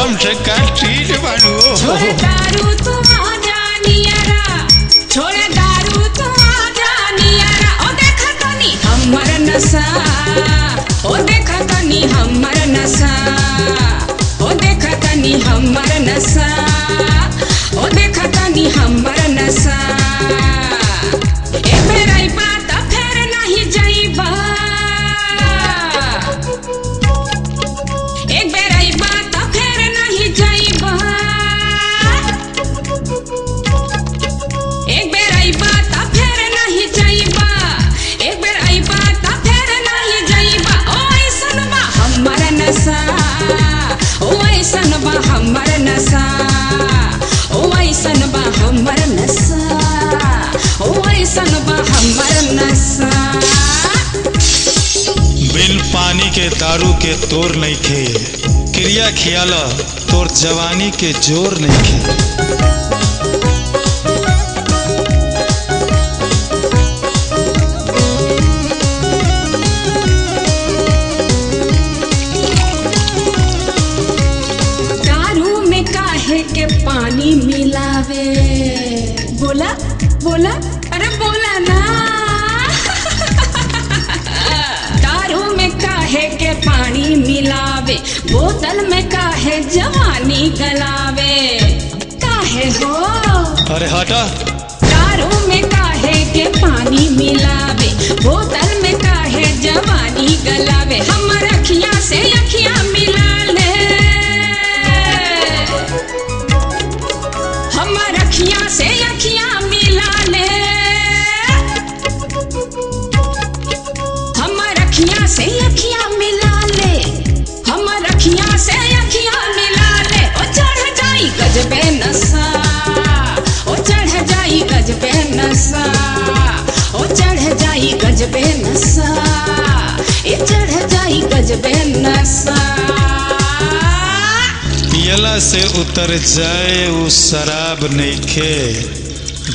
कसम से का चीज बारू। छोड़ दारू तू आ जानियारा, छोड़ दारू तू आ जानियारा। ओ देखा तनी हमर नशा, ओ देखा तनी हमर नशा, ओ देखा तनी हमर नशा, ओ देखा तनी हमर नशा। एक बेर आइबा त फेर नहीं जाइबा, एक बेर आइबा त फेर नहीं जाइबा, एक बेर आइबा त फेर नहीं जाइबा, एक बेर आइबा त फेर नहीं जाइबा। ओ ऐसन बा हमर नशा, ओ ऐसन बा हमर नशा, ओ ऐसन बा हमर नशा, ओ ऐसन बा हमर नशा। बिन पानी के दारू के तोर नहीं खे, क्रिया खियाल तोर जवानी के जोर नहीं खे। दारू में काहे के पानी मिलावे, बोला बोला, अरे बोला ना। दारू में काहे के पानी मिलावे, बोतल में काहे जवानी गलावे, काहे हो। अरे हटा। दारू में काहे के पानी मिलावे, बोतल में काहे जवानी गलावे। हमर अखियां से अखियां मिला ले, हमर अखियां से अखियां मिला ले, हमर अखियां से अखियां मिला ले, हमर अखियां से अखियां मिला ले। ओ चढ़ जाई गजबे नशा, ओ चढ़ जाई गजबे नशा, ओ चढ़ जाई गजबे नशा, ए चढ़ जाई गजबे नशा। पियला से उतर जाए उ शराब नहीं खे,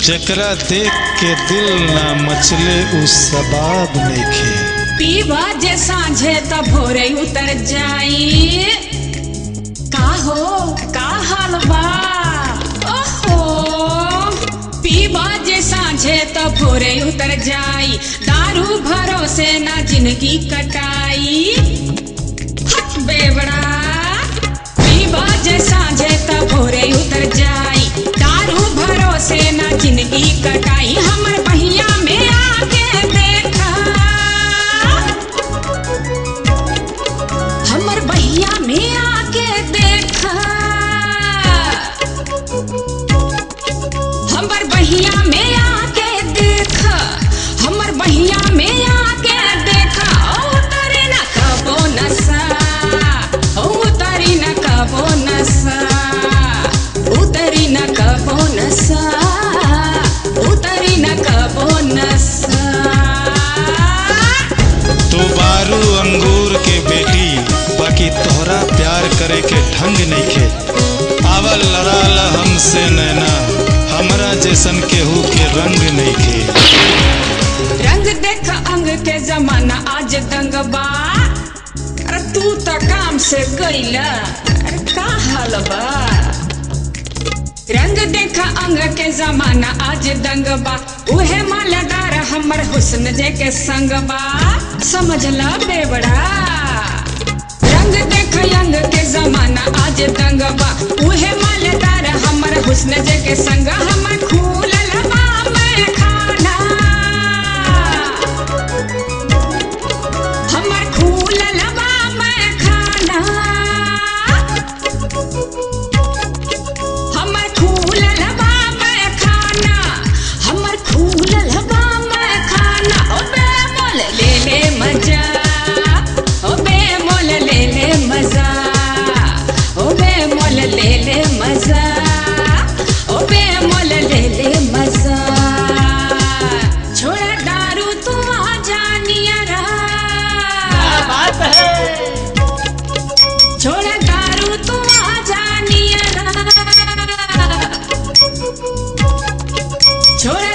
जकरा देख के दिल ना मचले उ सबाब नहीं खे। पीवा जे सांझे त भोरे उतर जाई, का हो का हाल बा। ओहो पीवा जे सांझे त भोरे उतर जाई, दारू भरोसे ना जिंदगी कटाई। हट बेवड़ा पीवा जे सांझे त भोरे उतर जाई, दारू भरोसे ना जिंदगी कटाई। हमर बहिया में आके देखा, हमर बहिया में आके देखा, हमर बहिया में आके देखा, हमर बहिया में आके देखा। ओ उतरी न कबो नशा, ओ उतरी न कबो नशा, उतरी न कबो नशा, उतरी न कबो नशा। तो बारू अंगूर के बेटी, बाकी तोहरा प्यार करे के ढंग नहीं खे। आवल लड़ाल हमसे नैना, हमरा जैसन केहू के रंग नहीं खे। रंग देख अंग के जमाना आज दंग बा, अरे तू तो काम से गईला, अरे का हाल बा। रंग देख अंग के जमाना आज दंग बा, उहे मालदार हमर हुस्न जे के संग बा, समझला बेवड़ा। रंग देख अंग के जमाना आज दंग बा, उहे मालदार हमर हुस्न जे के संग। हमर खूलल बा मैं खाना, हमर खूलल बा मैं खाना, हमर खूलल बा मैं खाना, हमर खूलल बा मैं खाना। ओ बेमोल ले ले मजा, ओ बेमोल ले ले मजा, ओ बेमोल ले ले मजा, ओ बेमोल ले ले मजा। छोड़ दारू तू आ जानियारा, क्या बात है। छोड़ दारू तू आ जानियारा, छोड़